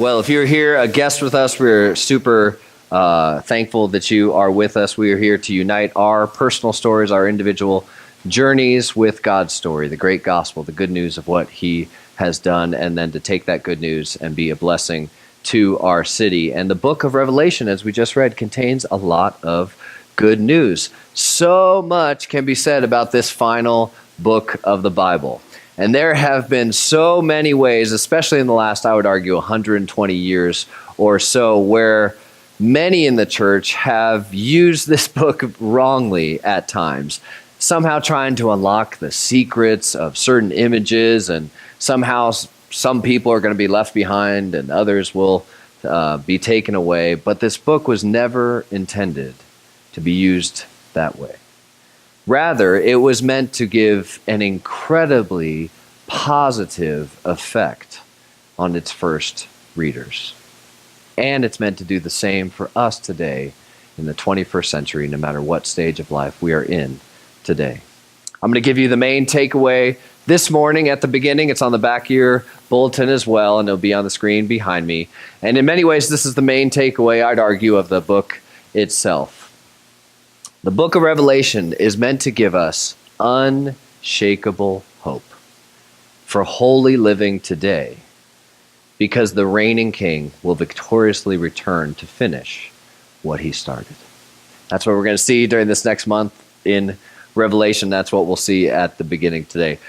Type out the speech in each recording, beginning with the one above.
Well, if you're here, a guest with us, we're super thankful that you are with us. We are here to unite our personal stories, our individual journeys with God's story, the great gospel, the good news of what he has done, and then to take that good news and be a blessing to our city. And the book of Revelation, as we just read, contains a lot of good news. So much can be said about this final book of the Bible. And there have been so many ways, especially in the last, I would argue, 120 years or so, where many in the church have used this book wrongly at times, somehow trying to unlock the secrets of certain images, and somehow some people are going to be left behind and others will be taken away. But this book was never intended to be used that way. Rather, it was meant to give an incredibly positive effect on its first readers. And it's meant to do the same for us today in the 21st century, no matter what stage of life we are in today. I'm going to give you the main takeaway this morning at the beginning. It's on the back of your bulletin as well, and it'll be on the screen behind me. And in many ways, this is the main takeaway, I'd argue, of the book itself. The book of Revelation is meant to give us unshakable hope for holy living today, because the reigning king will victoriously return to finish what he started. That's what we're going to see during this next month in Revelation. That's what we'll see at the beginning today.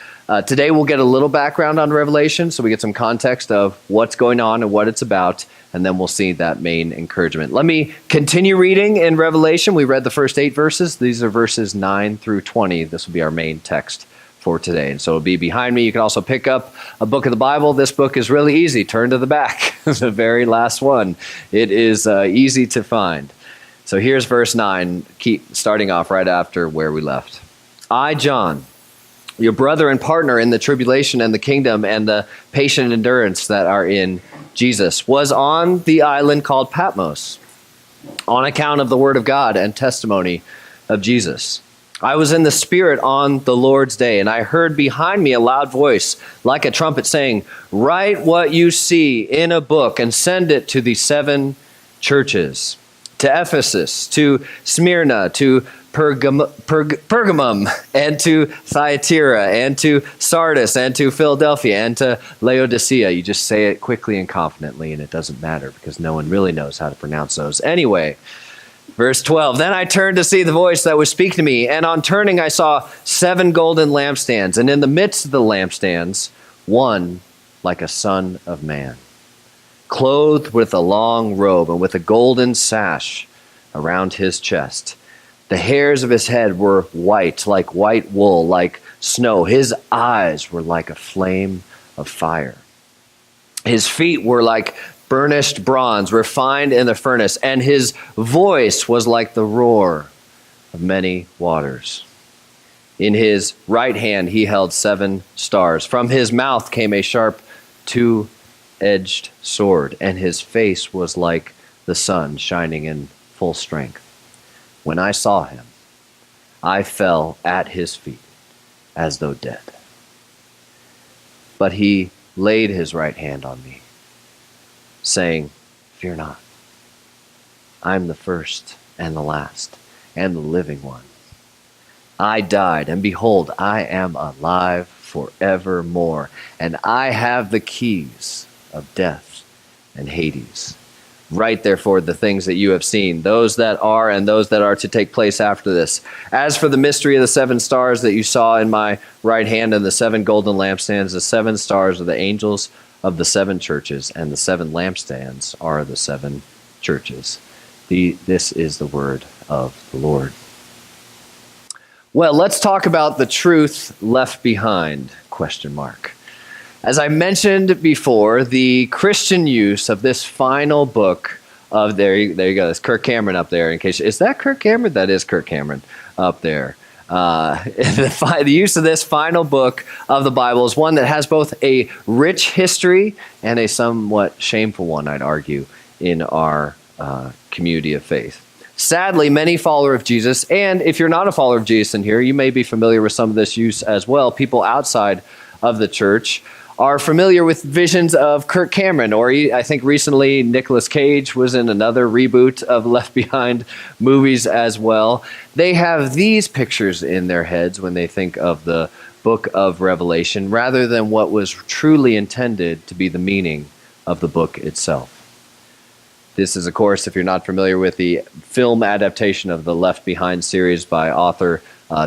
Today we'll get a little background on Revelation, so we get some context of what's going on and what it's about, and then we'll see that main encouragement. Let me continue reading in Revelation. We read the first 8 verses. These are verses 9 through 20. This will be our main text for today. And so it'll be behind me. You can also pick up a book of the Bible. This book is really easy. Turn to the back, the very last one. It is easy to find. So here's verse 9, starting off right after where we left. I, John, your brother and partner in the tribulation and the kingdom and the patient endurance that are in Jesus, was on the island called Patmos on account of the word of God and testimony of Jesus. I was in the Spirit on the Lord's day, and I heard behind me a loud voice like a trumpet saying, "Write what you see in a book and send it to the 7 churches, to Ephesus, to Smyrna, to Pergamum, and to Thyatira, and to Sardis, and to Philadelphia, and to Laodicea." You just say it quickly and confidently, and it doesn't matter because no one really knows how to pronounce those. Anyway, verse 12, then I turned to see the voice that was speaking to me, and on turning I saw 7 golden lampstands, and in the midst of the lampstands, one like a son of man, clothed with a long robe and with a golden sash around his chest. The hairs of his head were white, like white wool, like snow. His eyes were like a flame of fire. His feet were like burnished bronze, refined in the furnace, and his voice was like the roar of many waters. In his right hand he held 7 stars. From his mouth came a sharp 2-edged sword, and his face was like the sun shining in full strength. When I saw him, I fell at his feet as though dead. But he laid his right hand on me, saying, "Fear not. I am the first and the last and the living one. I died, and behold, I am alive forevermore, and I have the keys of death and Hades. Write, therefore, the things that you have seen, those that are and those that are to take place after this. As for the mystery of the 7 stars that you saw in my right hand and the 7 golden lampstands, the 7 stars are the angels of the 7 churches, and the 7 lampstands are the 7 churches." This is the word of the Lord. Well, let's talk about the truth left behind, ? As I mentioned before, the Christian use of this final book of, there you go, that's Kirk Cameron up there. Is that Kirk Cameron? That is Kirk Cameron up there. The use of this final book of the Bible is one that has both a rich history and a somewhat shameful one, I'd argue, in our community of faith. Sadly, many followers of Jesus, and if you're not a follower of Jesus in here, you may be familiar with some of this use as well, people outside of the church are familiar with visions of Kirk Cameron, or I think recently Nicolas Cage was in another reboot of Left Behind movies as well. They have these pictures in their heads when they think of the book of Revelation, rather than what was truly intended to be the meaning of the book itself. This is, of course, if you're not familiar with the film adaptation of the Left Behind series by author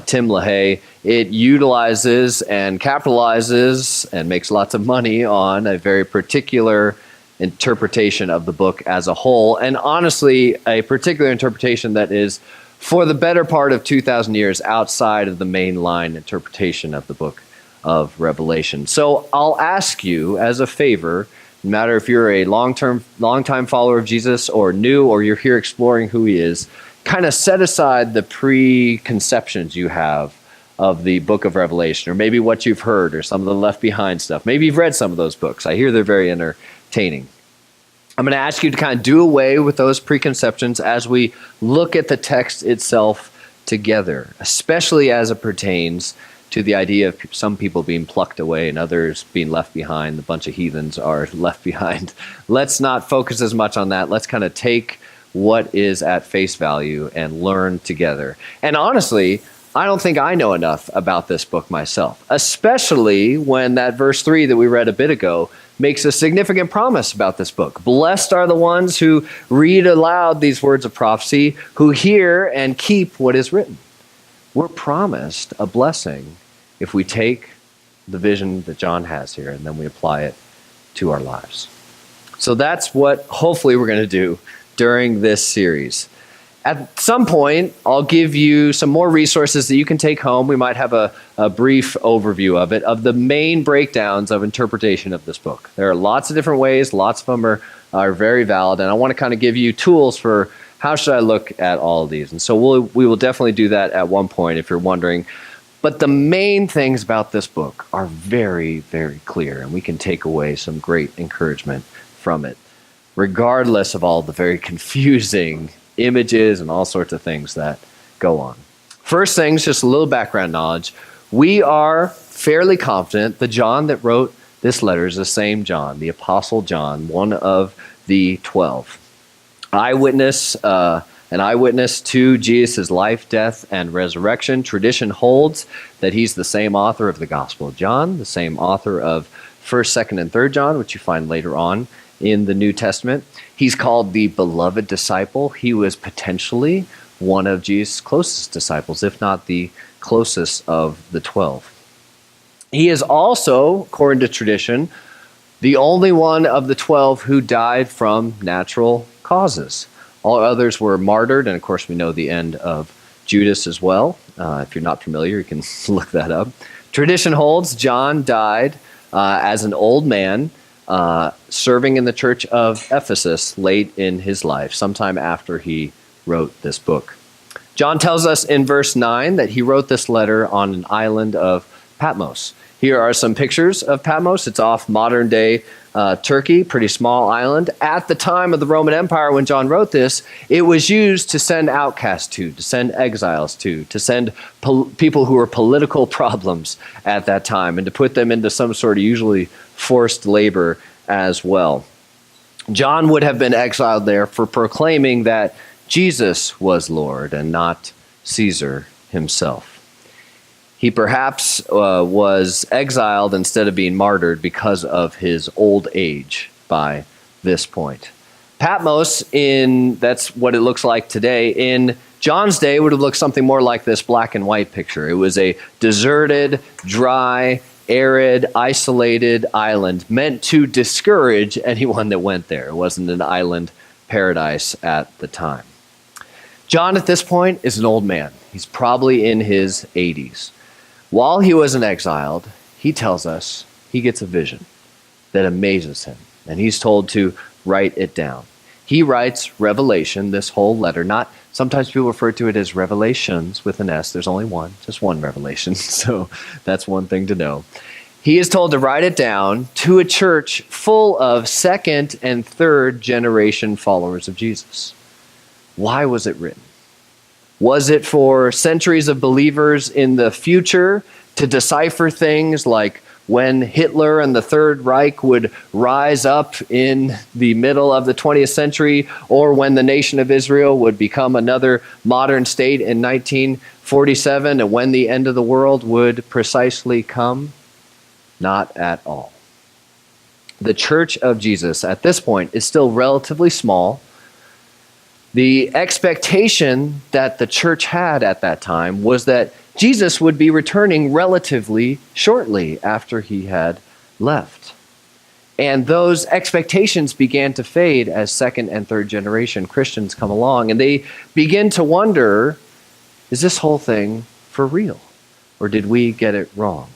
Tim LaHaye, it utilizes and capitalizes and makes lots of money on a very particular interpretation of the book as a whole, and honestly, a particular interpretation that is, for the better part of 2,000 years, outside of the mainline interpretation of the book of Revelation. So I'll ask you, as a favor, no matter if you're a long-time follower of Jesus or new, or you're here exploring who he is, kind of set aside the preconceptions you have of the book of Revelation, or maybe what you've heard, or some of the Left Behind stuff. Maybe you've read some of those books. I hear they're very entertaining. I'm going to ask you to kind of do away with those preconceptions as we look at the text itself together, especially as it pertains to the idea of some people being plucked away and others being left behind. A bunch of heathens are left behind. Let's not focus as much on that. Let's kind of take what is at face value and learn together. And honestly, I don't think I know enough about this book myself, especially when that verse 3 that we read a bit ago makes a significant promise about this book. Blessed are the ones who read aloud these words of prophecy, who hear and keep what is written. We're promised a blessing if we take the vision that John has here and then we apply it to our lives. So that's what hopefully we're going to do during this series. At some point, I'll give you some more resources that you can take home. We might have a brief overview of it, of the main breakdowns of interpretation of this book. There are lots of different ways. Lots of them are very valid. And I want to kind of give you tools for how should I look at all of these. And so we will definitely do that at one point if you're wondering. But the main things about this book are very, very clear. And we can take away some great encouragement from it, regardless of all the very confusing images and all sorts of things that go on. First things, just a little background knowledge. We are fairly confident the John that wrote this letter is the same John, the Apostle John, one of the 12. An eyewitness to Jesus' life, death, and resurrection. Tradition holds that he's the same author of the Gospel of John, the same author of 1st, 2nd, and 3rd John, which you find later on in the New Testament. He's called the beloved disciple. He was potentially one of Jesus' closest disciples, if not the closest of the 12. He is also, according to tradition, the only one of the 12 who died from natural causes. All others were martyred, and of course we know the end of Judas as well. If you're not familiar, you can look that up. Tradition holds John died as an old man, serving in the church of Ephesus late in his life, sometime after he wrote this book. John tells us in verse 9 that he wrote this letter on an island of Patmos. Here are some pictures of Patmos. It's off modern-day Turkey, pretty small island. At the time of the Roman Empire, when John wrote this, it was used to send outcasts to send exiles to send people who were political problems at that time, and to put them into some sort of usually forced labor as well. John would have been exiled there for proclaiming that Jesus was Lord and not Caesar himself. He perhaps was exiled instead of being martyred because of his old age by this point. Patmos, that's what it looks like today. In John's day, it would have looked something more like this black and white picture. It was a deserted, dry, arid, isolated island meant to discourage anyone that went there. It wasn't an island paradise at the time. John, at this point, is an old man. He's probably in his 80s. While he was exiled, he tells us he gets a vision that amazes him, and he's told to write it down. He writes Revelation, this whole letter. Sometimes people refer to it as Revelations with an S. There's only one, just one Revelation, so that's one thing to know. He is told to write it down to a church full of second and third generation followers of Jesus. Why was it written? Was it for centuries of believers in the future to decipher things like when Hitler and the Third Reich would rise up in the middle of the 20th century, or when the nation of Israel would become another modern state in 1947, and when the end of the world would precisely come? Not at all. The Church of Jesus at this point is still relatively small. The expectation that the church had at that time was that Jesus would be returning relatively shortly after he had left. And those expectations began to fade as second and third generation Christians come along, and they begin to wonder, is this whole thing for real? Or did we get it wrong?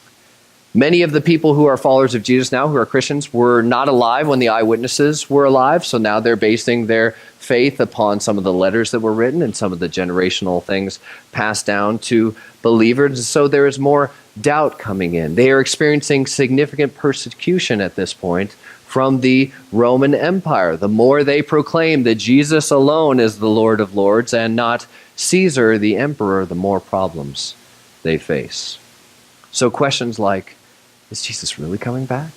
Many of the people who are followers of Jesus now, who are Christians, were not alive when the eyewitnesses were alive, so now they're basing their faith upon some of the letters that were written and some of the generational things passed down to believers. So there is more doubt coming in. They are experiencing significant persecution at this point from the Roman Empire. The more they proclaim that Jesus alone is the Lord of Lords and not Caesar, the emperor, the more problems they face. So questions like, is Jesus really coming back?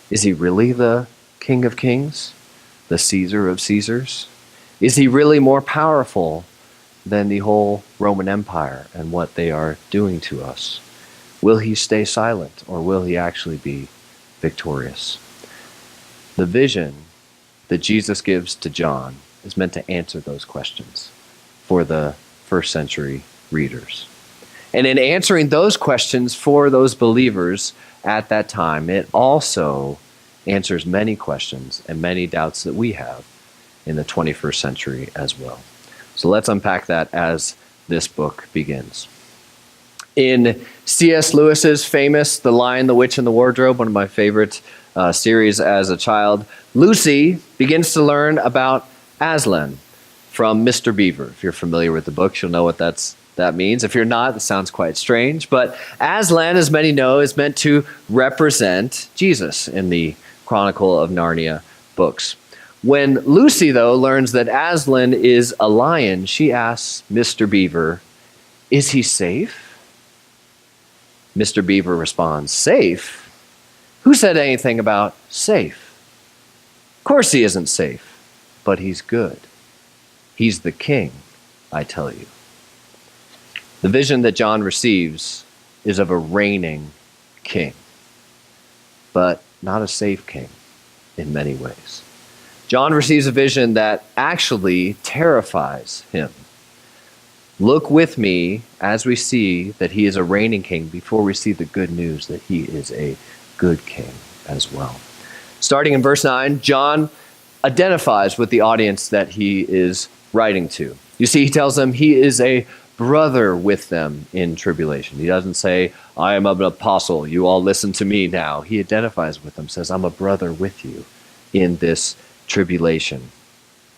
Is he really the King of Kings? The Caesar of Caesars? Is he really more powerful than the whole Roman Empire and what they are doing to us? Will he stay silent, or will he actually be victorious? The vision that Jesus gives to John is meant to answer those questions for the first century readers. And in answering those questions for those believers at that time, it also answers many questions and many doubts that we have in the 21st century as well. So let's unpack that as this book begins. In C.S. Lewis's famous The Lion, the Witch, and the Wardrobe, one of my favorite series as a child, Lucy begins to learn about Aslan from Mr. Beaver. If you're familiar with the books, you'll know what that means. If you're not, it sounds quite strange. But Aslan, as many know, is meant to represent Jesus in the Chronicle of Narnia books. When Lucy, though, learns that Aslan is a lion, she asks Mr. Beaver, "Is he safe?" Mr. Beaver responds, "Safe? Who said anything about safe? Of course he isn't safe, but he's good. He's the king, I tell you." The vision that John receives is of a reigning king, but not a safe king in many ways. John receives a vision that actually terrifies him. Look with me as we see that he is a reigning king before we see the good news that he is a good king as well. Starting in verse 9, John identifies with the audience that he is writing to. You see, he tells them he is a brother with them in tribulation. He doesn't say, "I am an apostle, you all listen to me now." He identifies with them, says, "I'm a brother with you in this tribulation."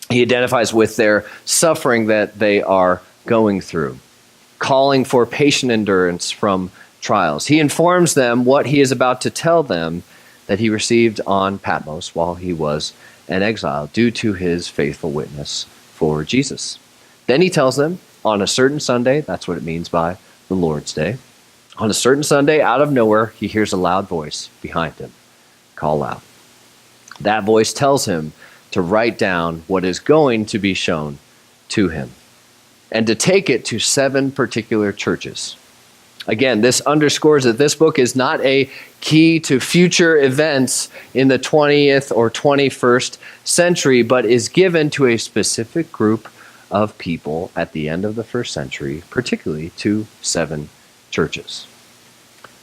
He identifies with their suffering that they are going through, calling for patient endurance from trials. He informs them what he is about to tell them that he received on Patmos while he was an exile due to his faithful witness for Jesus. Then he tells them on a certain Sunday, that's what it means by the Lord's Day, on a certain Sunday, out of nowhere, he hears a loud voice behind him call out. That voice tells him to write down what is going to be shown to him and to take it to 7 particular churches. Again, this underscores that this book is not a key to future events in the 20th or 21st century, but is given to a specific group of people at the end of the first century, particularly to 7 churches.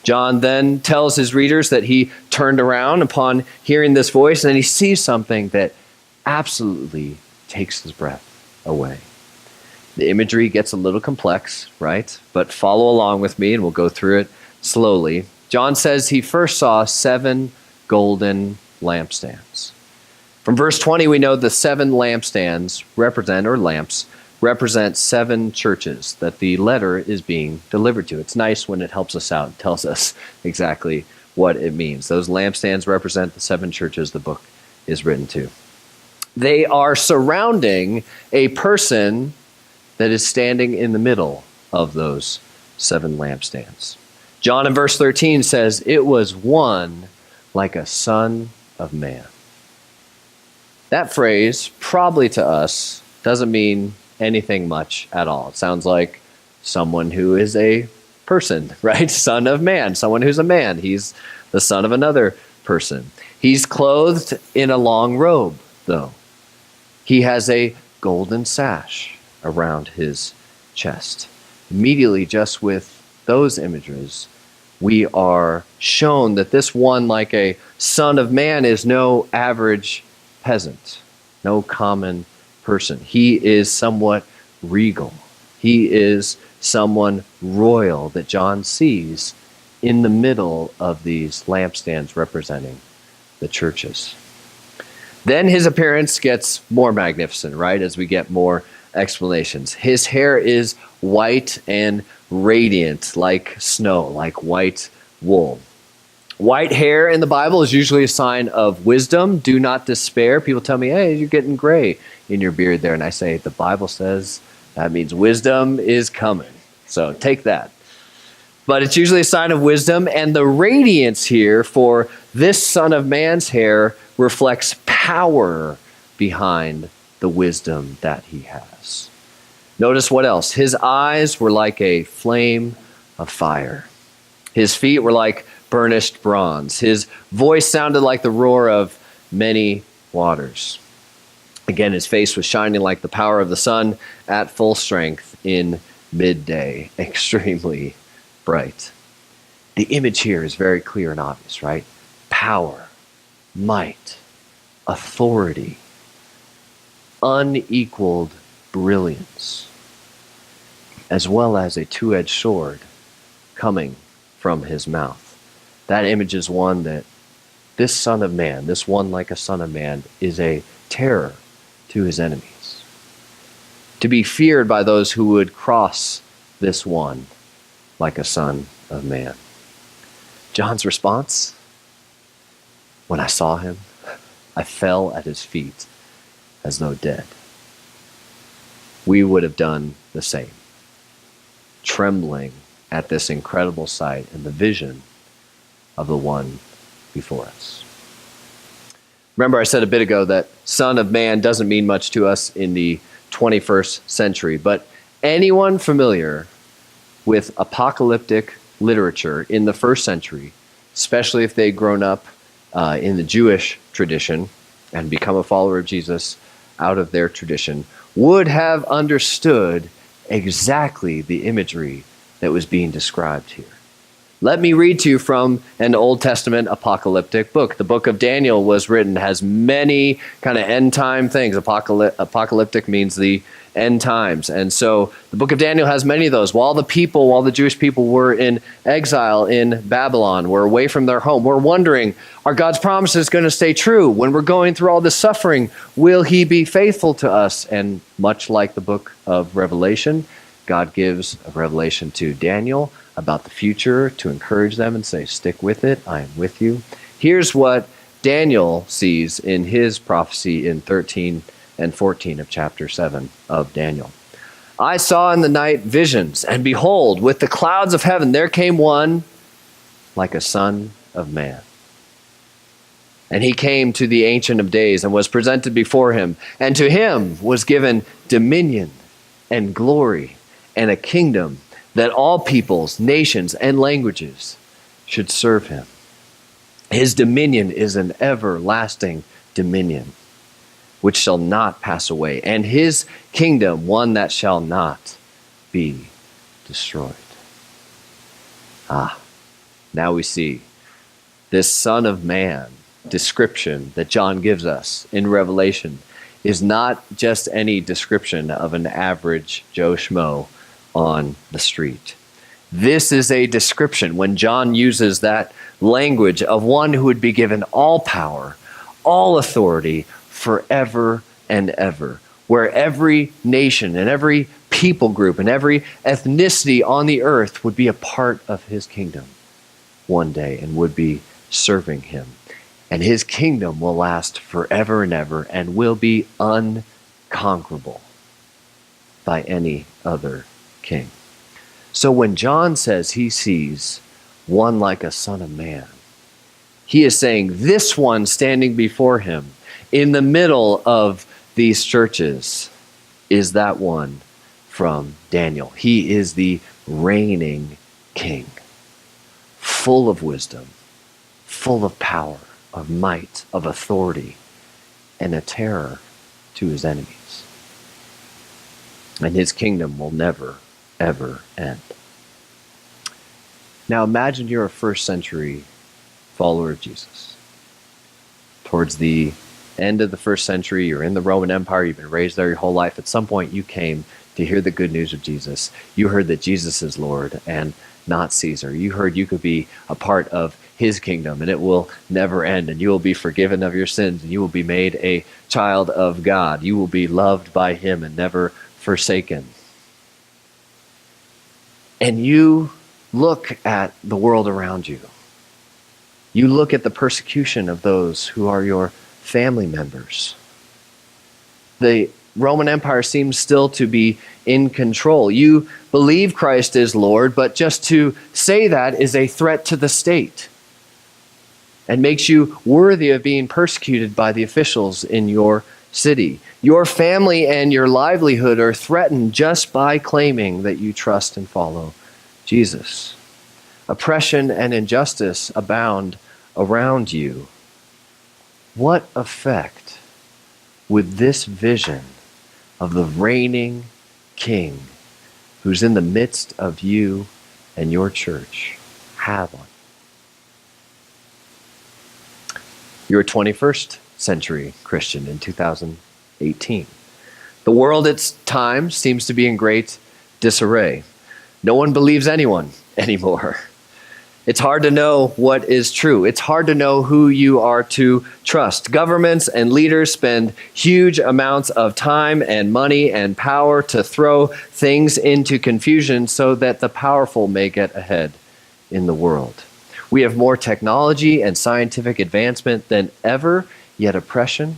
John then tells his readers that he turned around upon hearing this voice and he sees something that absolutely takes his breath away. The imagery gets a little complex, right? But follow along with me and we'll go through it slowly. John says he first saw 7 golden lampstands. From verse 20, we know the 7 lampstands represent 7 churches that the letter is being delivered to. It's nice when it helps us out and tells us exactly what it means. Those lampstands represent the 7 churches the book is written to. They are surrounding a person that is standing in the middle of those 7 lampstands. John in verse 13 says, it was one like a son of man. That phrase, probably to us, doesn't mean anything much at all. It sounds like someone who is a person, right? Son of man, someone who's a man. He's the son of another person. He's clothed in a long robe, though. He has a golden sash around his chest. Immediately, just with those images, we are shown that this one, like a son of man, is no average peasant, no common person. He is somewhat regal. He is someone royal that John sees in the middle of these lampstands representing the churches. Then his appearance gets more magnificent, right, as we get more explanations. His hair is white and radiant like snow, like white wool. White hair in the Bible is usually a sign of wisdom. Do not despair. People tell me, hey, you're getting gray in your beard there. And I say, the Bible says that means wisdom is coming. So take that. But it's usually a sign of wisdom. And the radiance here for this Son of Man's hair reflects power behind the wisdom that he has. Notice what else? His eyes were like a flame of fire. His feet were like burnished bronze. His voice sounded like the roar of many waters. Again, his face was shining like the power of the sun at full strength in midday, extremely bright. The image here is very clear and obvious, right? Power, might, authority, unequaled brilliance, as well as a two-edged sword coming from his mouth. That image is one that this Son of Man, this one like a son of man, is a terror to his enemies. To be feared by those who would cross this one like a son of man. John's response? When I saw him, I fell at his feet as though dead. We would have done the same, trembling at this incredible sight and the vision of the one before us. Remember, I said a bit ago that Son of Man doesn't mean much to us in the 21st century, but anyone familiar with apocalyptic literature in the first century, especially if they'd grown up in the Jewish tradition and become a follower of Jesus out of their tradition, would have understood exactly the imagery that was being described here. Let me read to you from an Old Testament apocalyptic book. The book of Daniel was written, has many kind of end time things. Apocalyptic means the end times. And so the book of Daniel has many of those. While the Jewish people were in exile in Babylon, were away from their home, we're wondering, are God's promises going to stay true? When we're going through all this suffering, will he be faithful to us? And much like the book of Revelation, God gives a revelation to Daniel about the future to encourage them and say, stick with it, I am with you. Here's what Daniel sees in his prophecy in 13 and 14 of chapter 7 of Daniel. I saw in the night visions, and behold, with the clouds of heaven there came one like a son of man. And he came to the Ancient of Days and was presented before him, and to him was given dominion and glory and a kingdom that all peoples, nations, and languages should serve him. His dominion is an everlasting dominion, which shall not pass away, and his kingdom one that shall not be destroyed. Now we see this Son of Man description that John gives us in Revelation is not just any description of an average Joe Schmo on the street. This is a description, when John uses that language, of one who would be given all power, all authority forever and ever, where every nation and every people group and every ethnicity on the earth would be a part of his kingdom one day and would be serving him. And his kingdom will last forever and ever and will be unconquerable by any other king. So when John says he sees one like a son of man. He is saying this one standing before him in the middle of these churches is that one from Daniel. He is the reigning king, full of wisdom, full of power, of might, of authority, and a terror to his enemies. And his kingdom will never, ever end. Now imagine you're a first century follower of Jesus. Towards the end of the first century, you're in the Roman Empire, you've been raised there your whole life. At some point you came to hear the good news of Jesus. You heard that Jesus is Lord and not Caesar. You heard you could be a part of his kingdom and it will never end, and you will be forgiven of your sins, and you will be made a child of God. You will be loved by him and never forsaken. And you look at the world around you. You look at the persecution of those who are your family members. The Roman Empire seems still to be in control. You believe Christ is Lord, but just to say that is a threat to the state and makes you worthy of being persecuted by the officials in your city. Your family and your livelihood are threatened just by claiming that you trust and follow Jesus. Oppression and injustice abound around you. What effect would this vision of the reigning king who's in the midst of you and your church have on you? You're a 21st century Christian in 2018. The world at times seems to be in great disarray. No one believes anyone anymore. It's hard to know what is true. It's hard to know who you are to trust. Governments and leaders spend huge amounts of time and money and power to throw things into confusion so that the powerful may get ahead in the world. We have more technology and scientific advancement than ever, yet oppression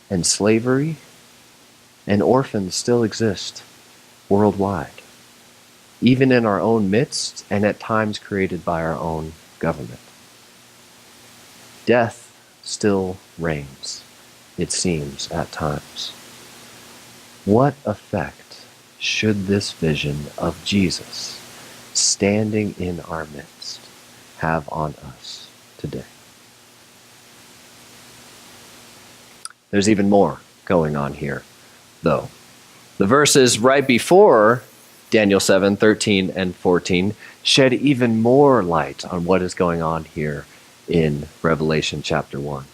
and slavery and orphans still exist worldwide, even in our own midst and at times created by our own government. Death still reigns, it seems, at times. What effect should this vision of Jesus standing in our midst have on us today? There's even more going on here, though. The verses right before Daniel 7, 13 and 14 shed even more light on what is going on here in Revelation chapter 1.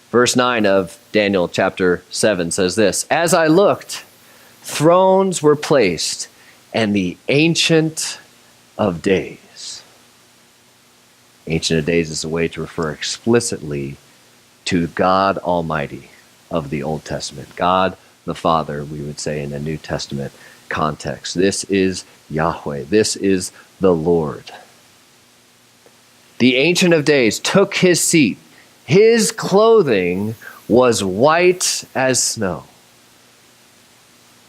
Verse 9 of Daniel chapter 7 says this: "As I looked, thrones were placed, and the Ancient of Days." Ancient of Days is a way to refer explicitly to God Almighty of the Old Testament. God the Father, we would say in a New Testament context. This is Yahweh. This is the Lord. The Ancient of Days took his seat. His clothing was white as snow,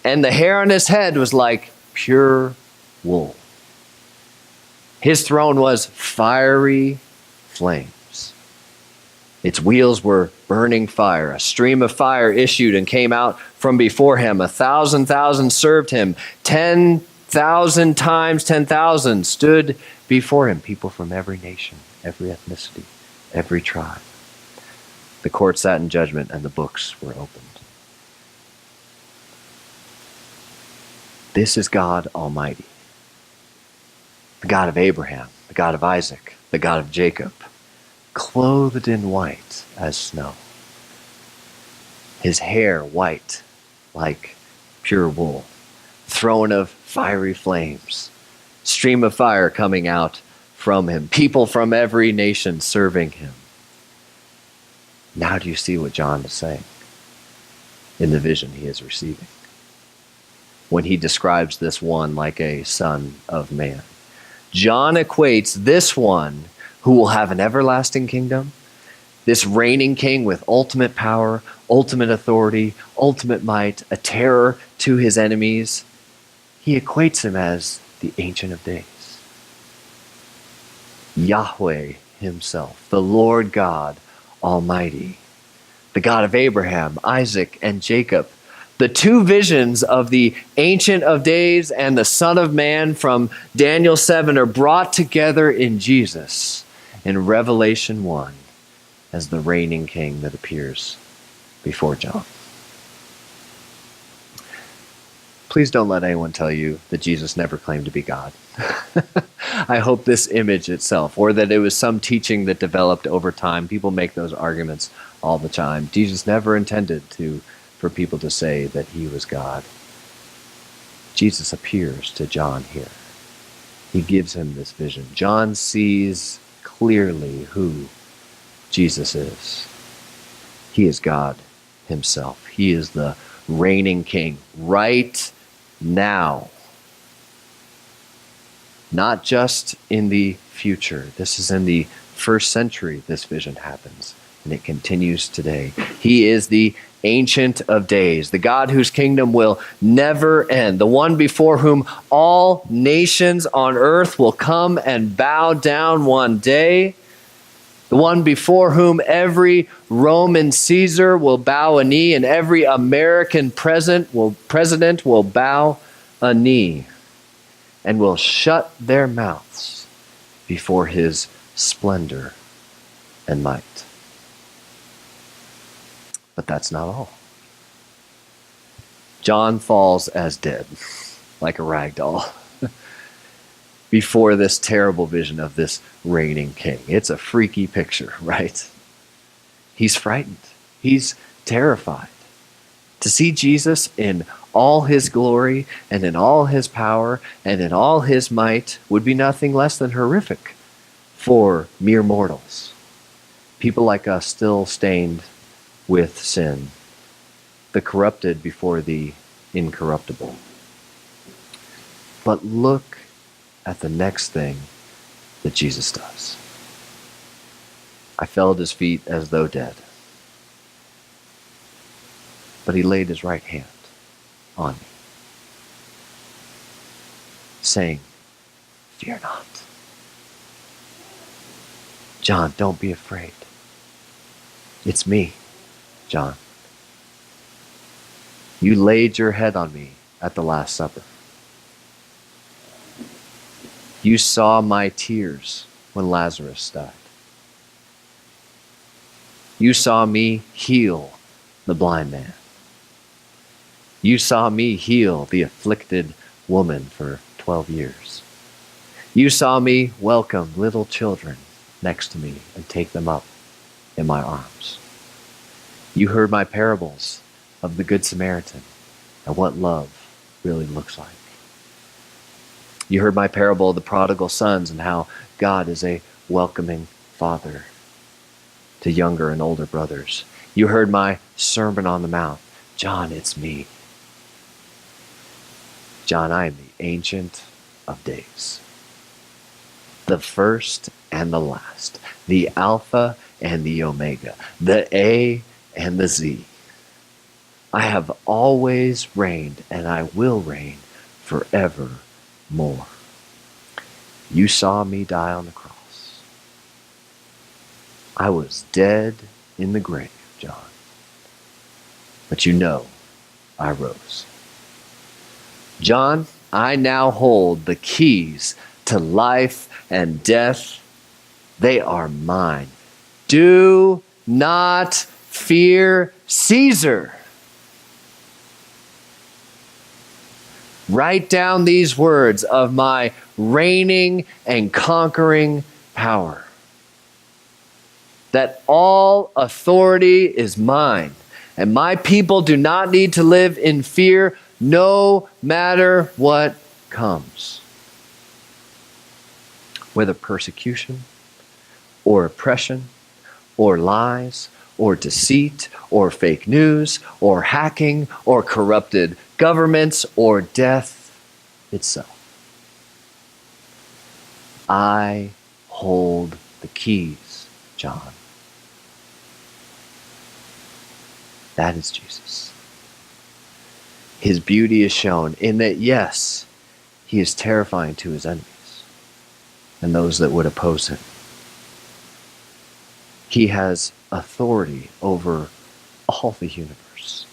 and the hair on his head was like pure wool. His throne was fiery flames. Its wheels were burning fire. A stream of fire issued and came out from before him. 1,000,000 served him. 10,000 times 10,000 stood before him. People from every nation, every ethnicity, every tribe. The court sat in judgment and the books were opened. This is God Almighty, the God of Abraham, the God of Isaac, the God of Jacob, clothed in white as snow. His hair white like pure wool, throne of fiery flames, stream of fire coming out from him, people from every nation serving him. Now do you see what John is saying in the vision he is receiving when he describes this one like a son of man? John equates this one who will have an everlasting kingdom, this reigning king with ultimate power, ultimate authority, ultimate might, a terror to his enemies. He equates him as the Ancient of Days. Yahweh himself, the Lord God Almighty, the God of Abraham, Isaac, and Jacob. The two visions of the Ancient of Days and the Son of Man from Daniel 7 are brought together in Jesus in Revelation 1 as the reigning king that appears before John. Please don't let anyone tell you that Jesus never claimed to be God. I hope this image itself, or that it was some teaching that developed over time. People make those arguments all the time. Jesus never intended for people to say that he was God. Jesus appears to John here. He gives him this vision. John sees clearly who Jesus is. He is God himself. He is the reigning king right now. Not just in the future. This is in the first century this vision happens, and it continues today. He is the Ancient of Days, the God whose kingdom will never end, the one before whom all nations on earth will come and bow down one day, the one before whom every Roman Caesar will bow a knee and every American president will bow a knee and will shut their mouths before his splendor and might. But that's not all. John falls as dead, like a rag doll, before this terrible vision of this reigning king. It's a freaky picture, right? He's frightened. He's terrified. To see Jesus in all his glory and in all his power and in all his might would be nothing less than horrific for mere mortals. People like us still stained with sin, the corrupted before the incorruptible. But look at the next thing that Jesus does. I fell at his feet as though dead. But he laid his right hand on me, saying, "Fear not." John, don't be afraid. It's me, John. You laid your head on me at the Last Supper. You saw my tears when Lazarus died. You saw me heal the blind man. You saw me heal the afflicted woman for 12 years. You saw me welcome little children next to me and take them up in my arms. You heard my parables of the Good Samaritan and what love really looks like. You heard my parable of the prodigal sons and how God is a welcoming father to younger and older brothers. You heard my Sermon on the Mount. John, it's me. John, I am the Ancient of Days, the first and the last, the Alpha and the Omega, the A and the Z. I have always reigned, and I will reign forevermore. You saw me die on the cross. I was dead in the grave, John. But you know I rose. John, I now hold the keys to life and death. They are mine. Do not fear Caesar. Write down these words of my reigning and conquering power. That all authority is mine, and my people do not need to live in fear no matter what comes. Whether persecution, or oppression, or lies, or deceit, or fake news, or hacking, or corrupted governments, or death itself. I hold the keys, John. That is Jesus. His beauty is shown in that, yes, he is terrifying to his enemies. and those that would oppose him. He has authority over all the universe.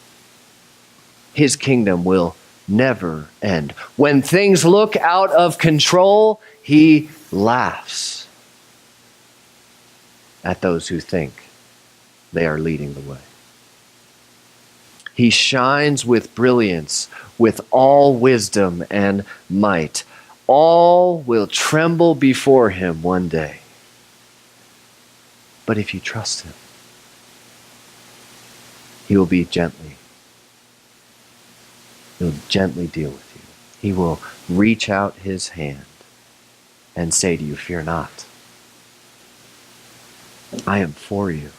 His kingdom will never end. When things look out of control, he laughs at those who think they are leading the way. He shines with brilliance, with all wisdom and might. All will tremble before him one day. But if you trust him, he will be gently. He'll gently deal with you. He will reach out his hand and say to you, fear not. I am for you.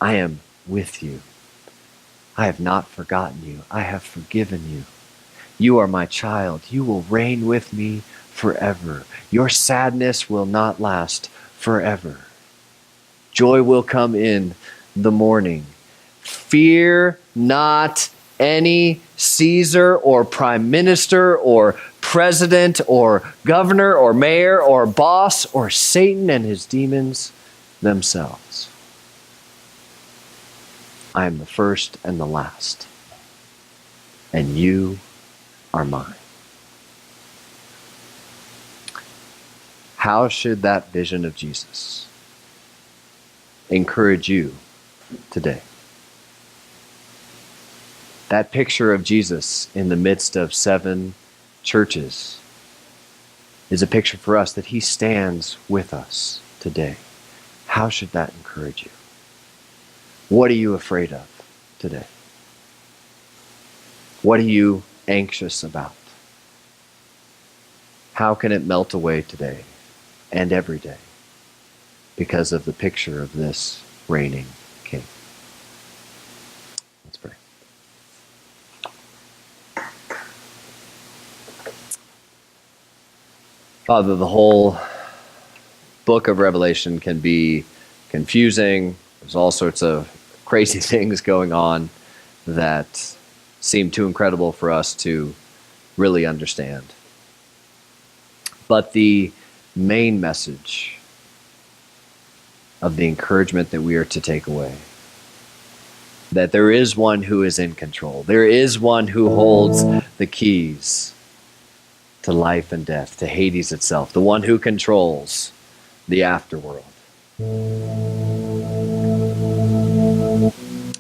I am with you. I have not forgotten you. I have forgiven you. You are my child. You will reign with me forever. Your sadness will not last forever. Joy will come in the morning. Fear not any Caesar or prime minister or president or governor or mayor or boss or Satan and his demons themselves. I am the first and the last, and you are mine. How should that vision of Jesus encourage you today? That picture of Jesus in the midst of 7 churches is a picture for us that he stands with us today. How should that encourage you? What are you afraid of today? What are you anxious about? How can it melt away today and every day because of the picture of this reigning King? Let's pray. Father, the whole book of Revelation can be confusing. There's all sorts of crazy things going on that seem too incredible for us to really understand. But the main message of the encouragement that we are to take away, that there is one who is in control. There is one who holds the keys to life and death, to Hades itself, the one who controls the afterworld.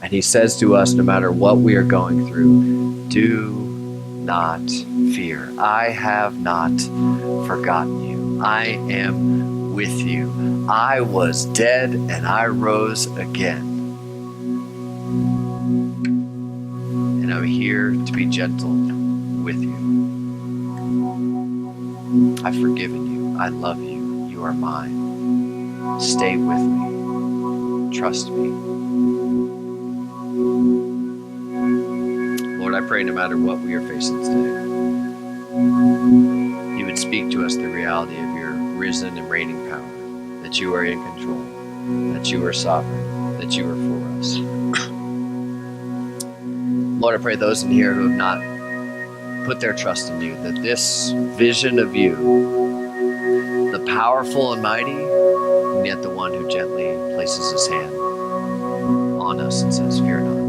And he says to us, no matter what we are going through, do not fear. I have not forgotten you. I am with you. I was dead and I rose again. And I'm here to be gentle with you. I've forgiven you. I love you. You are mine. Stay with me. Trust me. Lord, I pray no matter what we are facing today, you would speak to us the reality of your risen and reigning power, that you are in control, that you are sovereign, that you are for us. Lord, I pray those in here who have not put their trust in you, that this vision of you, the powerful and mighty, and yet the one who gently places his hand on us and says, fear not,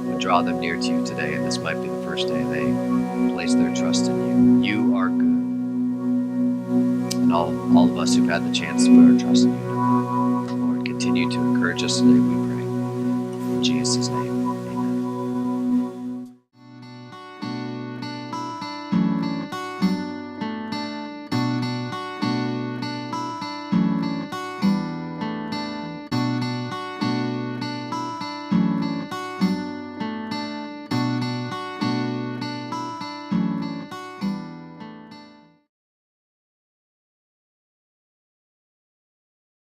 would draw them near to you today. And this might be the first day they place their trust in you. You are good. And all of us who've had the chance to put our trust in you, Lord, continue to encourage us today, we pray. In Jesus' name.